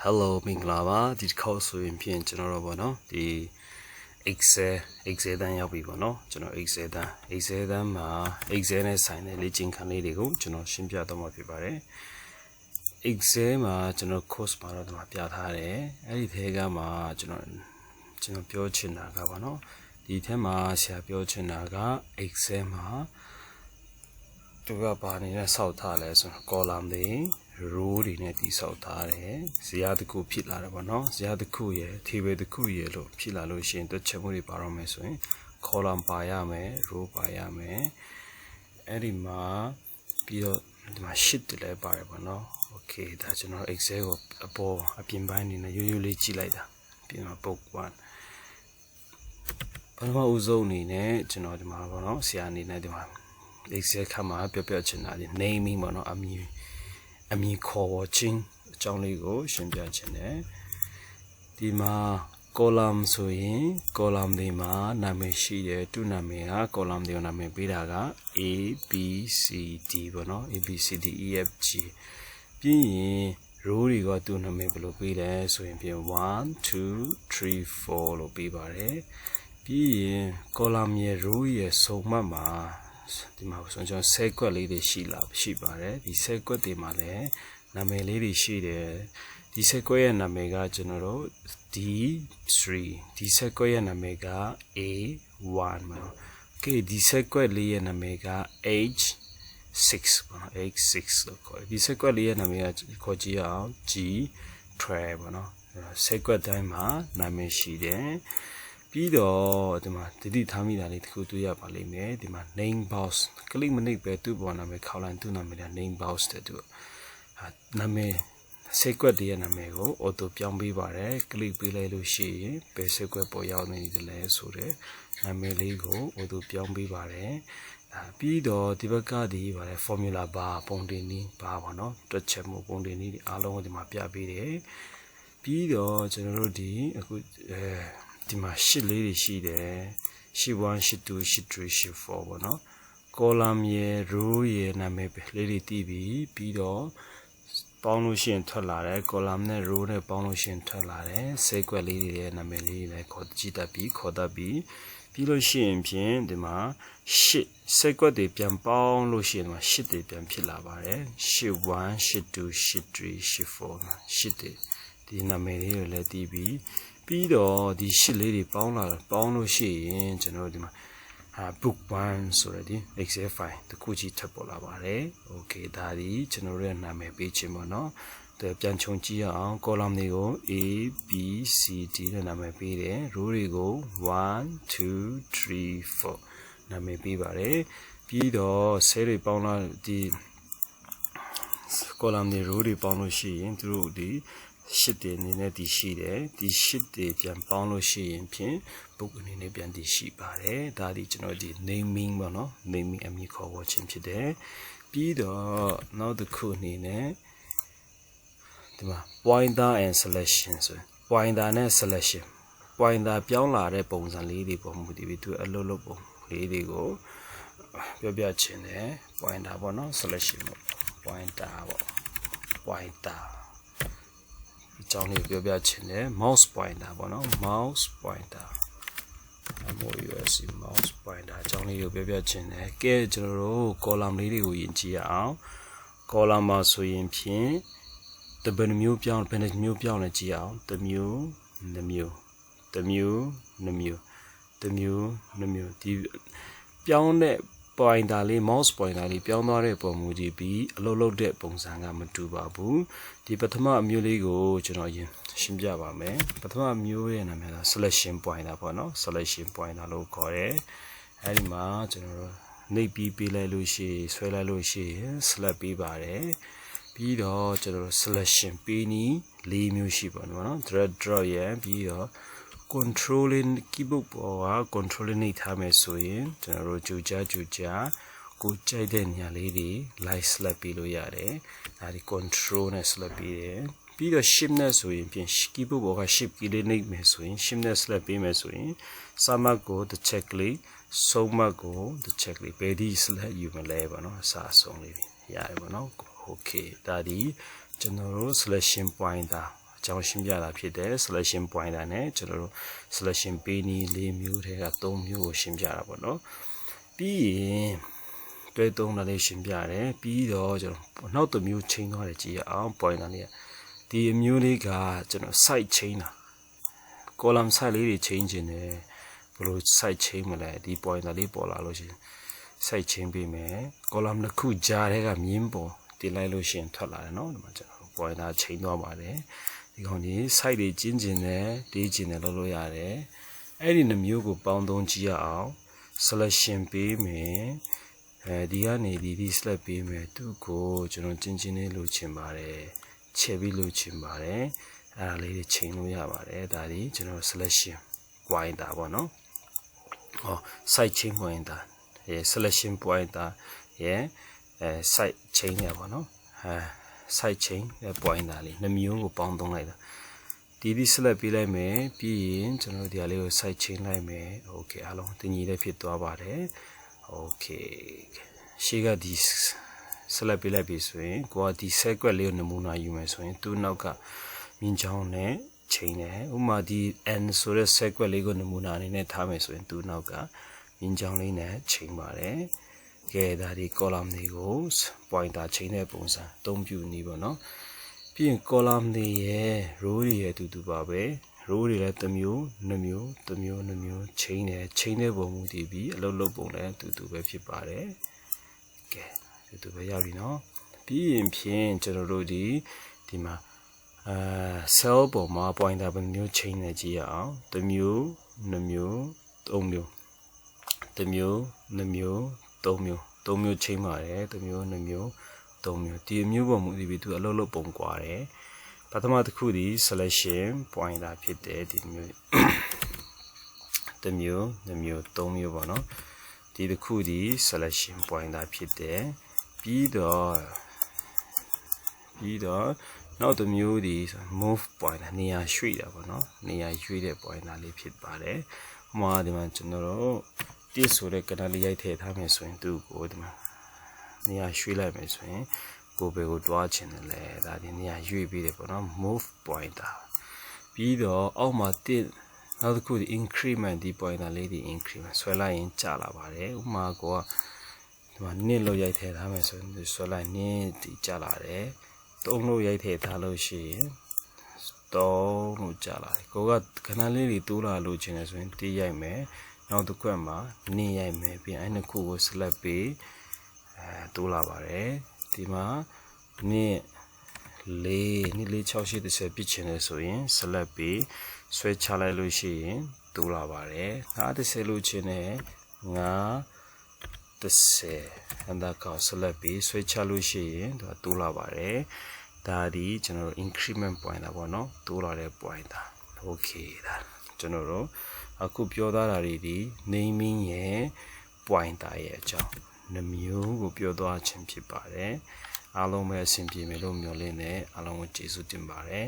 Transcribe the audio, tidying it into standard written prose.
Hello မင်္ဂလာပါဒီတစ်ခေါက်ဆိုရင်ဖြင့်ကျွန်တော်တို့ပေါ့နော်ဒီ Excel တန်းရောက်ပြီပေါ့နော်ကျွန်တော် Excel တန်းမှာ Excel နဲ့ဆိုင်တဲ့လေ့ကျင့်ခန်းလေးတွေကိုကျွန်တော်ရှင်းပြတော့မှာဖြစ်ပါတယ် Excel မှာကျွန်တော် course မှာတော့ဒီမှာပြထားတယ်အဲ့ဒီထဲကမှာကျွန်တော်ပြောချင်တာကပေါ့နော်ဒီထဲမှာဆရာပြောချင်တာက Excel မှာသူကဘာနေနဲ့စောက်ထားလဲဆိုတော့ column တွေ row တွေနဲ့တိစောက်ထားတယ်ဇယားတစ်ခုဖြစ်လာတယ်ပေါ့နော်ဇယားတစ်ခုရယ် table တစ်ခုရယ်လို့ဖြစ်လာလို့ရှိရင်တွက်ချက်မှုတွေပါတော့မယ်ဆိုရင် column ပါရမယ် row ပါရမယ်အဲ့ဒီမှာပြီးတော့ဒီမှာ sheet တွေလည်းပါတယ်ပေါ့နော် okay ဒါကျွန်တော် Excel ကိုအပြင်ပိုင်းနေနဲ့ရိုးရိုးလေးကြည့်လိုက်တာပြီးတော့ book 1ပထမဦးဆုံးအနေနဲ့ကျွန်တော်ဒီမှာပေါ့နော်ဆရာအနေနဲ့ဒီမှာ Excel ခါမှာပြောချင်တာဒီ naming ပေါ့နော်အမည်ခေါ်ဝေါ်ခြင်းအကြောင်းလေးကိုရှင်းပြချင်တယ်ဒီမှာ column ဆိုရင် column တွေမှာနာမည်ရှိတယ်သူ့နာမည်က column တွေကိုနာမည်ပေးတာက A B C D ပေါ့နော် A B C D E F G ပြီးရင် row တွေကသူ့နာမည်ဘယ်လိုပေးလဲဆိုရင်ပြင်1 2 3 4လို့ပေးပါတယ်ပြီးရင် column ရဲ့ row ရဲ့စုံမှတ်မှာဒီမှာဆိုကျွန်တော်ဆဲကွက်လေးတွေရှိပါတယ်ဒီဆဲကွက်တွေမှာလည်းနာမည်လေးတွေရှိတယ်ဒီဆဲကွက်ရဲ့နာမည်ကကျွန်တော်တို့ D3 ဒီဆဲကွက်ရဲ့နာမည်က A1 ပေါ့နော် okay ဒီဆဲကွက်လေးရဲ့နာမည်က H6 ပေါ့နော် H6 လို့ခေါ်တယ်ဒီဆဲကွက်လေးရဲ့နာမည်ကခေါ်ကြည့်အောင် G12 ပေါ့နော်ဆဲကွက်တိုင်းမှာနာမည်ရှိတယ်ပြီးတော့ဒီမှာတတိထားမိတာလေးတစ်ခုတွေ့ရပါလိမ့်မယ်ဒီမှာ name box ကလိမနစ်ပဲသူ့ပေါ်နာမည်ခေါက်လိုက်သူ့နာမည်က name box တဲ့သူနာမည်စိတ်ကွက်တည်းရဲ့နာမည်ကို auto ပြောင်းပေးပါတယ်ကလစ်ပေးလိုက်လို့ရှိရင်ဘယ်စိတ်ကွက်ပေါ်ရောက်နေတယ်လဲဆိုတော့နာမည်လေးကို auto ပြောင်းပေးပါတယ်ပြီးတော့ဒီဘက်ကဒီပါလေ formula bar ပုံတင်နည်းပါပါเนาะတွက်ချက်မှုပုံတင်နည်းအားလုံးကိုဒီမှာပြပေးတယ်ပြီးတော့ကျွန်တော်တို့ဒီအခုဒီမှာ sheet လေးတွေရှိတယ် sheet 1 sheet 2 sheet 3 sheet 4ပေါ့နော် column ရယ် row ရယ်နာမည်လေးတွေတည်ပြီးတော့ပေါင်းလို့ရှိရင်ထွက်လာတယ် column နဲ့ row နဲ့ပေါင်းလို့ရှိရင်ထွက်လာတယ် sequence လေးတွေရဲ့နာမည်လေးတွေလည်းခေါ်တတ်ပြီးလို့ရှိရင်ဖြင့်ဒီမှာ sheet sequence တွေပြန်ပေါင်းလို့ရှိရင်ဒီမှာ sheet တွေပြန်ဖြစ်လာပါတယ် sheet 1 sheet 2 sheet 3 sheet 4 sheet တွေဒီနာမည်လေးတွေလည်းတည်ပြီးတော့ဒီ sheet လေးတွေပေါင်းလို့ရှိရင်ကျွန်တော်တို့ဒီမှာbook 1ဆိုရတဲ့ Excel file တခုကြီးထပ်ပေါ်လာပါတယ် okay ဒါဒီကျွန်တော်တို့ရဲ့နာမည်ပေးခြင်းပေါ့နော်ပြန်ခြုံကြည့်ရအောင် column တွေကို A B C D နဲ့နာမည်ပေးတယ် row တွေကို 1 2 3 4နာမည်ပေးပါတယ်ပြီးတော့ cell တွေပေါင်းလာဒီ column တွေ row တွေပေါင်းလို့ရှိရင်သူတို့ဒီsheet တွေအနေနဲ့တည်ရှိတယ်ဒီ sheet တွေပြန်ပေါင်းလို့ရှိရင်ဖြင့် book အနေနဲ့ပြန်တည်ရှိပါတယ်ဒါဒီကျွန်တော်ဒီ naming ပေါ့နော် naming အမည်ခေါ်ဝေါ်ခြင်းဖြစ်တယ်ပြီးတော့နောက်တစ်ခုအနေနဲ့ဒီမှာ pointer and selection ဆိုရင် pointer နဲ့ selection pointer ပြောင်းလာတဲ့ပုံစံလေးတွေပုံမူတည်ပြီးသူအလုပ်လုပ်ပုံလေးတွေကိုပြချင်တယ် pointer ပေါ့နော် selection ပေါ့ pointer ပေါ့ pointerအကြောင်းလေးပြောချင်တယ် mouse pointer ပေါ့နော် mouse pointer mouse pointer အကြောင်းလေးကိုပြောချင်တယ်ကဲကျွန်တော်တို့ column လေးတွေကိုယဉ်ကြည့်ရအောင် column မှာဆိုရင်ဖြင့်ဘယ်နှမျိုးပြောင်းလဲကြည့်အောင်တစ်မျိုးဒီပြောင်းတဲ့ pointer လေး mouse pointer လေးပြောင်းသွားတဲ့ပုံမူကြည့်ပြီးအလုပ်လုပ်တဲ့ပုံစံကမတူပါဘူးဒီပထမအမျိုးလေးကိုကျွန်တော်ရှင်းပြပါမယ်ပထမအမျိုးရဲ့နာမည်က selection pointer ပေါ့နော် selection pointer လို့ခေါ်တယ်အဲဒီမှာကျွန်တော်တို့နှိပ်ပြီးပေးလိုက်လို့ရှိရင်ဆွဲလိုက်လို့ရှိရင် select ပေးပါတယ်ပြီးတော့ကျွန်တော်တို့ selection ပေးနည်း၄မျိုးရှိပါတော့နော် drag drop ရန်ပြီးတော့ controlling keyboard ပေါ်က controlling နှိပ်ထားမယ်ဆိုရင်ကျွန်တော်တို့ကြိုကြားကိုကြိုက်တဲ့နေရာလေးတွေ light select ပေးလို့ရတယ်ဒါဒီ control နဲ့ select ပေးတယ်ပြီးတော့ shift နဲ့ဆိုရင်ပြင် keyboard ပေါ်က shift key လေးနှိပ်မယ်ဆိုရင် shift နဲ့ select ပေးမယ်ဆိုရင်စမှတ်ကိုတစ်ချက်ကလေးဆုံးမှတ်ကိုတစ်ချက်ကလေးဘယ်ဒီ select ယူမလဲပေါ့နော်အစားအဆုံးလေးရတယ်ပေါ့နော် okay ဒါဒီကျွန်တော်တို့ selection pointer ကြောင်းရှင်းပြတာဖြစ်တယ် selection pointer နဲ့ကျွန်တော်တို့ selection ပေးနည်း၄မျိုးထဲက၃မျိုးကိုရှင်းပြတာပေါ့နော်ပြီးရင်တွဲသုံးတာလေးရှင်းပြတယ်ပြီးတော့ကျွန်တော်နောက်တစ်မျိုးချိန်သွားတယ်ကြည့်ရအောင် pointer လေးဒီအမျိုးလေးကကျွန်တော် site ချိန်တာ column site လေးတွေချိန်ခြင်းတယ်ဘယ်လို site ချိန်မလဲဒီ pointer လေးပေါ်လာလို့ရှိရင် site ချိန်ပေးမယ် column တစ်ခုကြားထဲကမြင်းပေါ်တင်လိုက်လို့ရှိရင်ထွက်လာတယ်နော်ဒီမှာကျွန်တော် pointer ချိန်သွားပါတယ်ဒီကောင်ကြီး site တွေကျင်းကျင်တယ်ဒေးကျင်တယ်လုပ်လို့ရတယ်အဲ့ဒီနှမျိုးကိုပေါင်းသုံးကြည့်ရအောင် selection ပေးမယ်ဒီကနေဒီ select ပေးမယ်သူ့ကိုကျွန်တော်ကျင်းကျင်းလေးလုပ်ချင်ပါတယ်ချဲပြီးလုပ်ချင်ပါတယ်အဲ့ဒါလေးတွေချိန်လို့ရပါတယ်ဒါဒီကျွန်တော် selection pointer ပေါ့နော်site chain pointer selection pointer site chain ရပါတော့site chain pointer လေးနှမျိုးကိုပေါင်းသုံးလိုက်တာဒီ select ပေးလိုက်မယ်ပြီးရင်ကျွန်တော်ဒီဟာလေးကို site chain လိုက်မယ် okay အားလုံးတင်ကြီးလေးဖြစ်သွားပါတယ် okay ရှေ့ကဒီ select ပေးလိုက်ပြီဆိုရင်ကိုကဒီ sequence လေးကိုနမူနာယူမယ်ဆိုရင်သူ့နောက်ကမြင်းချောင်းနဲ့ချိန်တယ်ဥပမာဒီ n ဆိုတဲ့ sequence လေးကိုနမူနာအနေနဲ့ထားမယ်ဆိုရင်သူ့နောက်ကမြင်းချောင်းလေးနဲ့ချိန်ပါတယ်ကဲဒါဒီ column တွေကို pointer ချိန်တဲ့ပုံစံအသုံးပြုနည်းပေါ့နော်ပြီးရင် column တွေရဲ့ row တွေရဲ့အတူတူပါပဲ row တွေလည်းတစ်မျိုးနှစ်မျိုးတစ်မျိုးနှစ်မျိုးချိန်တဲ့ပုံမူတည်ပြီးအလုပ်လုပ်ပုံလည်းအတူတူပဲဖြစ်ပါတယ်ကဲအတူတူပဲရပြီနော်ပြီးရင်ဖြင့်ကျွန်တော်တို့ဒီမှာcell ပေါ်မှာ pointer ဘယ်မျိုးချိန်နေကြည့်ရအောင်တစ်မျိုးနှစ်မျိုးသုံးမျိုးတစ်မျိုးနှစ်မျိုးသုံးမျိုးချိန်ပါတယ်တစ်မျိုးနှစ်မျိုးသုံးမျိုးဒီအမျိုးပေါ်မူတည်ပြီးသူအလုပ်လုပ်ပုံကွာတယ်ပထမတစ်ခုဒီ selection pointer ဖြစ်တယ်ဒီမျိုးတစ်မျိုးနှစ်မျိုးသုံးမျိုးပေါ့နော်ဒီတစ်ခုဒီ selection pointer ဖြစ်တယ်ပြီးတော့နောက်တစ်မျိုးဒီ move pointer နေရာရွှေ့တာပေါ့နော်နေရာရွှေ့တဲ့ pointer လေးဖြစ်ပါတယ်ဟိုမှာဒီမှာကျွန်တော်တို့တိဆိုတဲ့ကဏ္ဍလေးရိုက်ထည့်ထားမယ်ဆိုရင်သူ့ကိုဒီမှာနေရာရွှေ့လိုက်မယ်ဆိုရင်ကိုယ်ပဲကိုတွားချင်တယ်လေဒါဒီနေရာရွှေ့ပြီးတယ်ပေါ့နော် move pointer ပြီးတော့အောက်မှာနောက်တစ်ခုဒီ increment ဒီ pointer လေးဒီ increment ဆွဲလိုက်ရင်ကျလာပါတယ်ဥပမာကိုကဒီမှာနှစ်လို့ရိုက်ထည့်ထားမယ်ဆိုရင်ဆွဲလိုက်နှစ်ဒီကျလာတယ်သုံးလို့ရိုက်ထည့်ထားလို့ရှိရင်3လို့ကျလာတယ်ကိုကခဏလေးတွေတိုးလာလို့ချင်တယ်ဆိုရင်တီးရိုက်မယ်နောက်တစ်ခွက်မှာနှစ်ရိုက်မယ်ပြီးအဲ့နှစ်ခုကို select ပေးတိုးလာပါတယ်ဒီမှာနှစ်6 8 10ပြစ်ချင်တယ်ဆိုရင် select ပေးဆွဲချလိုက်လို့ရှိရင်တိုးလာပါတယ်9 10လို့ချင်တယ်10အန်ဒါကော select ပေးဆွဲချလို့ရှိရင်သူကတိုးလာပါတယ်ဒါဒီကျွန်တော်တို့ increment pointer ပေါ့နော်တိုးလာတဲ့ pointer okay ဒါကျွန်တော်တို့အခုပြောသားတာတွေဒီ naming ရဲ့ pointer ရဲ့အကြောင်းနှမျိုးကိုပြောသွားခြင်းဖြစ်ပါတယ်အားလုံးပဲအဆင်ပြေမယ်လို့မျှော်လင့်နေအားလုံးကိုကျေးဇူးတင်ပါတယ်